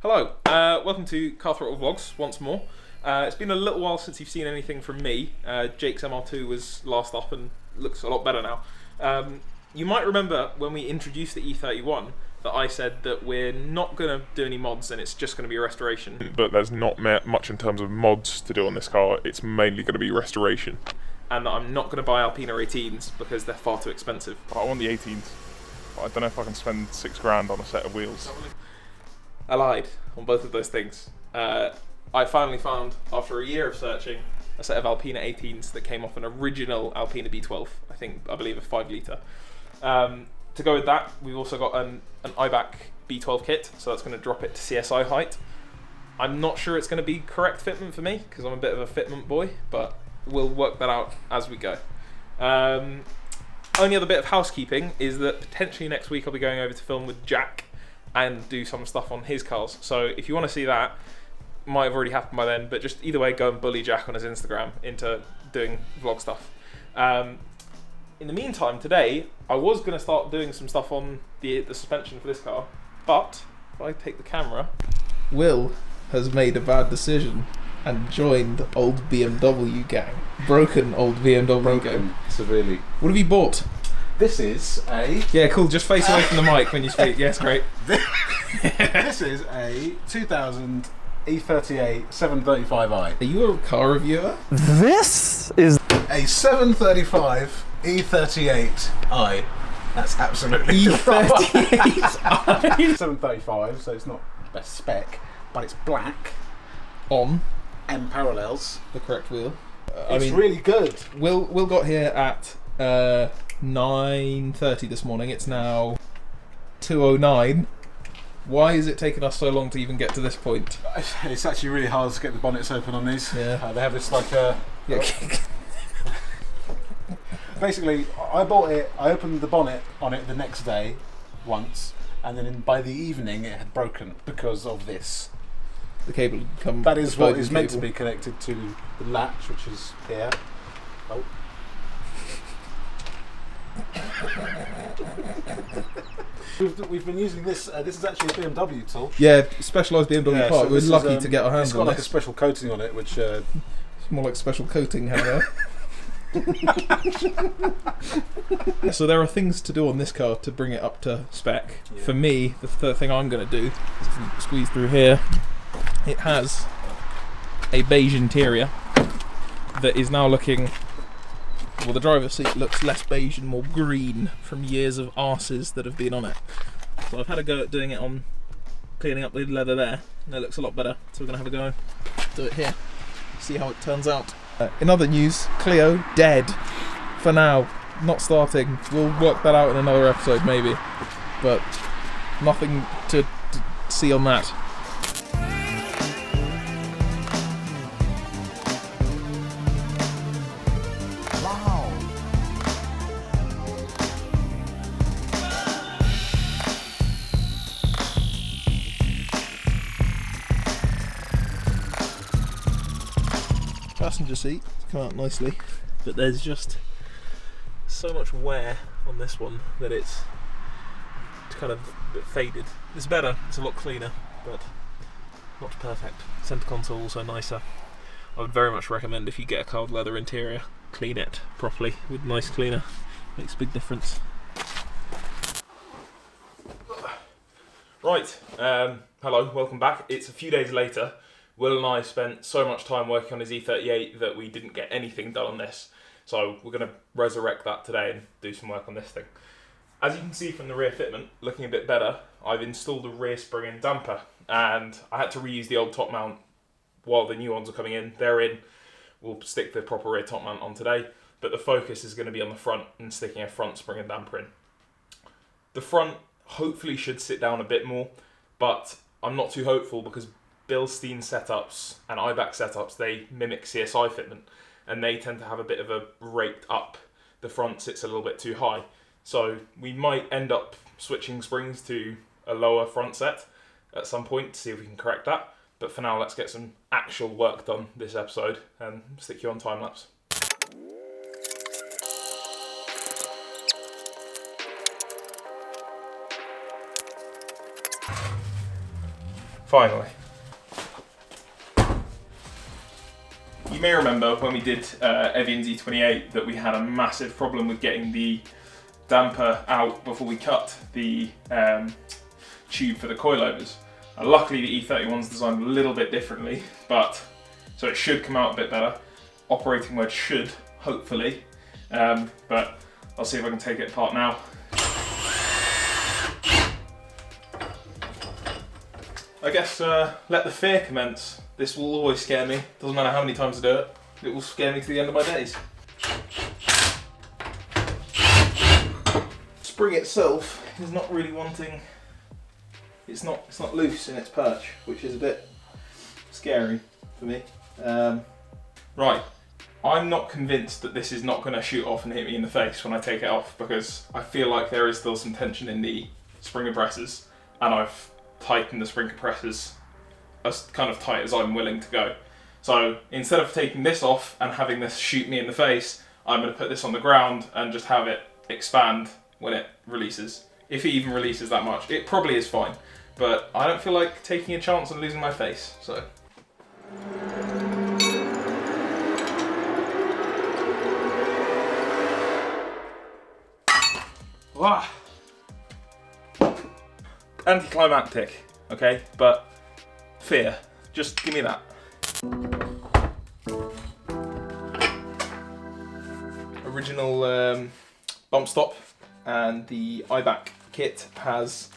Hello, welcome to Car Throttle Vlogs once more. It's been a little while since you've seen anything from me. Jake's MR2 was last up and looks a lot better now. You might remember when we introduced the E31 that I said that we're not going to do any mods and it's just going to be a restoration. But there's not much in terms of mods to do on this car, it's mainly going to be restoration. And that I'm not going to buy Alpina 18s because they're far too expensive. I want the 18s, but I don't know if I can spend £6 on a set of wheels. I lied on both of those things. I finally found, after a year of searching, a set of Alpina 18s that came off an original Alpina B12, I believe a 5 litre. To go with that, we've also got an IBAC B12 kit, so that's going to drop it to CSI height. I'm not sure it's going to be correct fitment for me, because I'm a bit of a fitment boy, but we'll work that out as we go. Only other bit of housekeeping is that potentially next week I'll be going over to film with Jack and do some stuff on his cars. So if you want to see that, might have already happened by then, but just either way, go and bully Jack on his Instagram into doing vlog stuff. In the meantime, today, I was going to start doing some stuff on the suspension for this car, but if I take the camera, Will has made a bad decision and joined old BMW gang. Broken old BMW gang. Severely. What have you bought? This is a... Yeah, cool, just face away from the mic when you speak. Yes, great. This is a 2000 E38 735i. Are you a car reviewer? This is A 735 E38i. That's absolutely E38i. 735, so it's not best spec, but it's black. On M parallels. the correct wheel. It's really good. Will got here at 9:30 this morning. It's now 2:09. Why is it taking us so long to even get to this point? It's actually really hard to get the bonnets open on these. Yeah. They have this like Yeah. Basically, I bought it, I opened the bonnet on it the next day once, and then by the evening it had broken because of this. The cable come. That is what is meant to be connected to the latch, which is here. Oh. We've been using this. This is actually a BMW tool. Yeah, specialised BMW part. So We're this lucky is, to get our hands It's got on like a this. special coating on it, which. It's more like special coating, however. So there are things to do on this car to bring it up to spec. Yeah. For me, the third thing I'm going to do is squeeze through here. It has a beige interior that is now looking... Well, the driver's seat looks less beige and more green from years of arses that have been on it. So I've had a go at doing it on cleaning up the leather there, and it looks a lot better. So we're going to have a go, do it here, see how it turns out. In other news, Clio dead for now, not starting. We'll work that out in another episode maybe, but nothing to see on that. Passenger seat come out nicely, but there's just so much wear on this one that it's kind of a bit faded. It's better, it's a lot cleaner, but not perfect. Centre console also nicer. I would very much recommend, if you get a cold leather interior, clean it properly with nice cleaner. Makes a big difference. Right, hello, welcome back. It's a few days later. Will and I spent so much time working on his E38 that we didn't get anything done on this. So we're going to resurrect that today and do some work on this thing. As you can see from the rear fitment, looking a bit better, I've installed a rear spring and damper, and I had to reuse the old top mount while the new ones are coming in. They're in. We'll stick the proper rear top mount on today, but the focus is going to be on the front and sticking a front spring and damper in. The front hopefully should sit down a bit more, but I'm not too hopeful because Bilstein setups and IBAC setups, they mimic CSI fitment, and they tend to have a bit of a raked up. The front sits a little bit too high, so we might end up switching springs to a lower front set at some point to see if we can correct that. But for now, let's get some actual work done this episode and stick you on time lapse. Finally. You may remember when we did Edwin's E28 that we had a massive problem with getting the damper out before we cut the tube for the coilovers. Luckily the E31's designed a little bit differently, so it should come out a bit better. Operating mode should, hopefully, but I'll see if I can take it apart now. I guess let the fear commence. This will always scare me. Doesn't matter how many times I do it. It will scare me to the end of my days. Spring itself is not really wanting. It's not loose in its perch, which is a bit scary for me. Right, I'm not convinced that this is not going to shoot off and hit me in the face when I take it off, because I feel like there is still some tension in the spring compressors, and I've tightened the spring compressors as kind of tight as I'm willing to go. So instead of taking this off and having this shoot me in the face, I'm going to put this on the ground and just have it expand when it releases. If it even releases that much, it probably is fine, but I don't feel like taking a chance on losing my face, so. Wow. Anticlimactic, okay, but fear. Just give me that. Original bump stop, and the IBAC kit has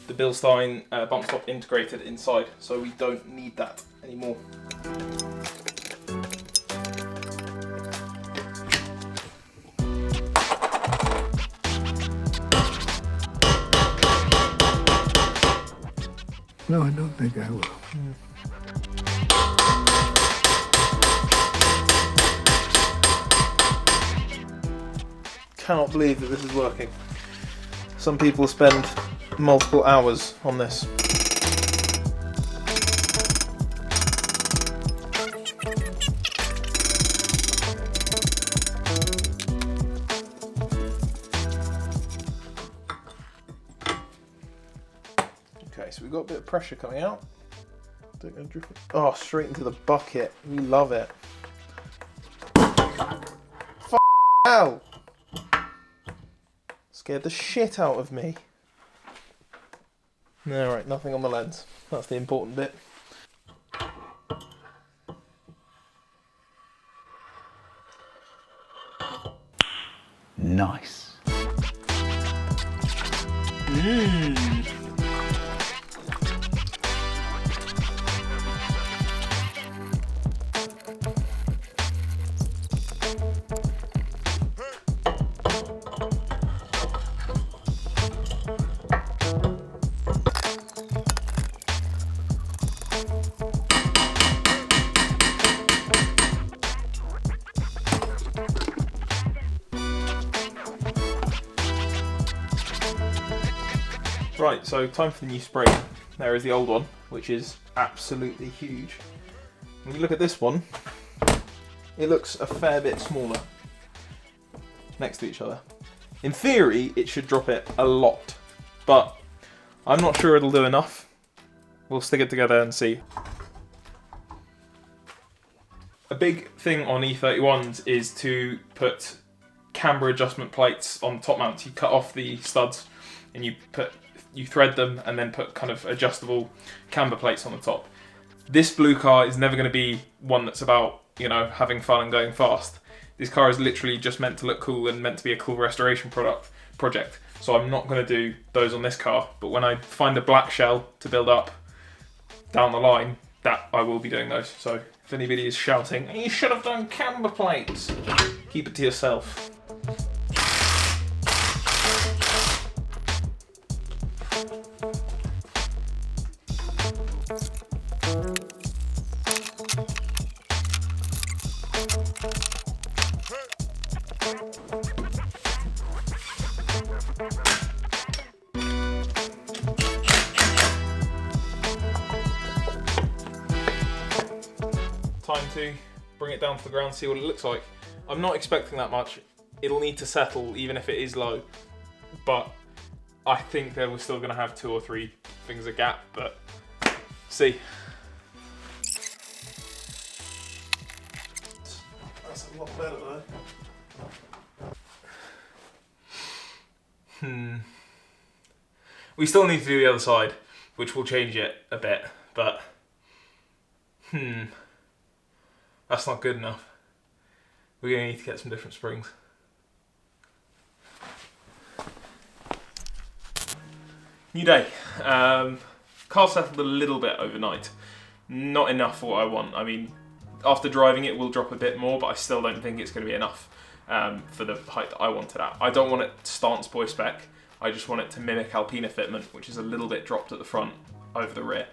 the Bilstein bump stop integrated inside, so we don't need that anymore. No, I don't think I will. Cannot believe that this is working. Some people spend multiple hours on this. Okay, so we've got a bit of pressure coming out. Don't go drip it. Oh, straight into the bucket. We love it. Ow! Scared the shit out of me. Alright, nothing on the lens. That's the important bit. Nice. Right, so time for the new spring. There is the old one, which is absolutely huge. When you look at this one, it looks a fair bit smaller next to each other. In theory, it should drop it a lot, but I'm not sure it'll do enough. We'll stick it together and see. A big thing on E31s is to put camber adjustment plates on top mounts. You cut off the studs and you thread them and then put kind of adjustable camber plates on the top. This blue car is never going to be one that's about, you know, having fun and going fast. This car is literally just meant to look cool and meant to be a cool restoration project. So I'm not going to do those on this car, but when I find a black shell to build up down the line, that I will be doing those. So if anybody is shouting, you should have done camber plates, keep it to yourself. Time to bring it down to the ground, see what it looks like. I'm not expecting that much. It'll need to settle even if it is low, but I think that we're still going to have 2 or 3 things of gap, but See. That's a lot better though. We still need to do the other side, which will change it a bit, but that's not good enough. We're going to need to get some different springs. New day. Car settled a little bit overnight. Not enough for what I want. I mean, after driving it will drop a bit more, but I still don't think it's going to be enough for the height that I want it at. I don't want it stance boy spec. I just want it to mimic Alpina fitment, which is a little bit dropped at the front over the rear.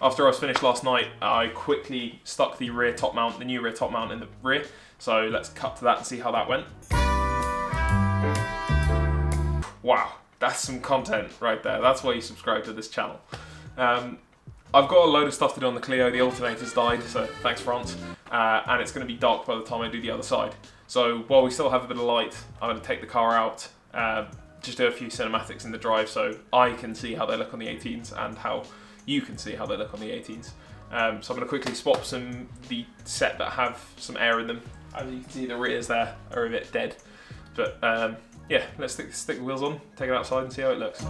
After I was finished last night, I quickly stuck the rear top mount, the new rear top mount in the rear. So let's cut to that and see how that went. Wow, that's some content right there. That's why you subscribe to this channel. I've got a load of stuff to do on the Clio. The alternator's died, so thanks France. And it's going to be dark by the time I do the other side. So while we still have a bit of light, I'm going to take the car out, just do a few cinematics in the drive so I can see how they look on the 18s and how you can see how they look on the 18s. So I'm going to quickly swap the set that have some air in them. As you can see, the rears there are a bit dead. But yeah, let's stick the wheels on, take it outside and see how it looks.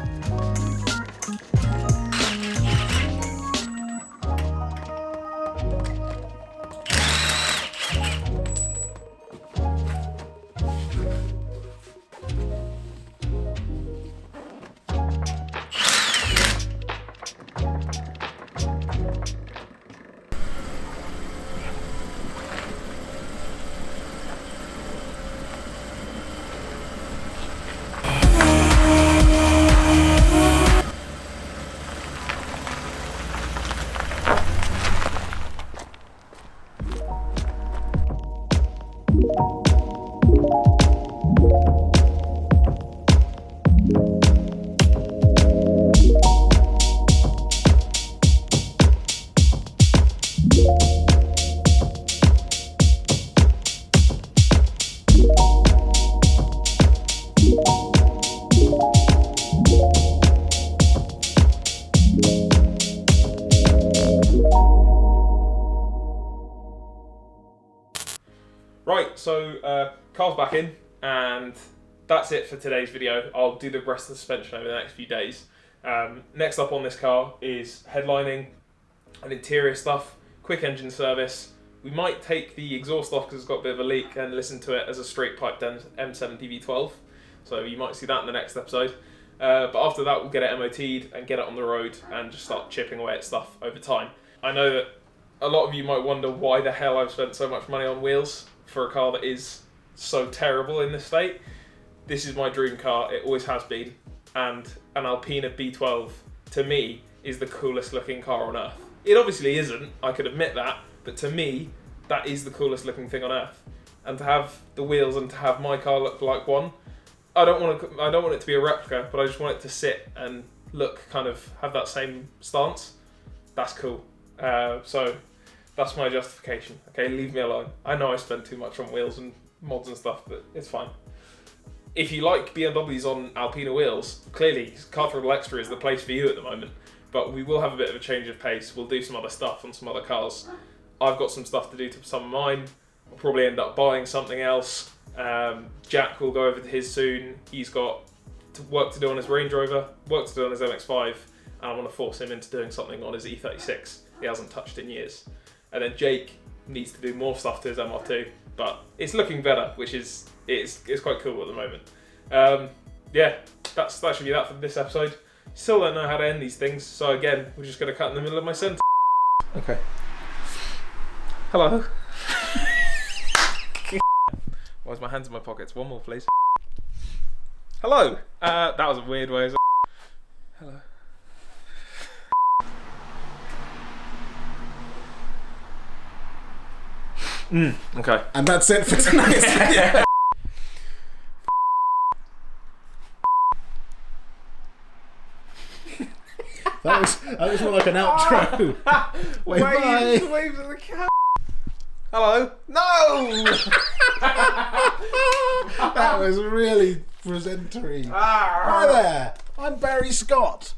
Right, so car's back in, and that's it for today's video. I'll do the rest of the suspension over the next few days. Next up on this car is headlining and interior stuff, quick engine service. We might take the exhaust off because it's got a bit of a leak and listen to it as a straight pipe M7 DV12. So you might see that in the next episode. But after that, we'll get it MOT'd and get it on the road and just start chipping away at stuff over time. I know that a lot of you might wonder why the hell I've spent so much money on wheels for a car that is so terrible in this state. This is my dream car, it always has been, and an Alpina B12 to me is the coolest looking car on earth. It obviously isn't, I could admit that, but to me that is the coolest looking thing on earth. And to have the wheels and to have my car look like one, I don't want it to be a replica, but I just want it to sit and look, kind of have that same stance. That's cool. So that's my justification. Okay, leave me alone. I know I spend too much on wheels and mods and stuff, but it's fine. If you like BMWs on Alpina wheels, clearly Car Throttle Extra is the place for you at the moment. But we will have a bit of a change of pace. We'll do some other stuff on some other cars. I've got some stuff to do to some of mine. I'll probably end up buying something else. Jack will go over to his soon. He's got work to do on his Range Rover, work to do on his MX-5, and I want to force him into doing something on his E36 he hasn't touched in years. And then Jake needs to do more stuff to his MR2, but it's looking better, which is it's quite cool at the moment. Yeah, that should be that for this episode. Still don't know how to end these things, so again, we're just going to cut in the middle of my sentence. Okay. Hello. Why's my hands in my pockets? One more, please. Hello. That was a weird way. Hello. Okay. And that's it for tonight's video. That was more like an outro. Wait, bye. Waves at the cat. Hello. No. That was really presentery. Hi there. I'm Barry Scott.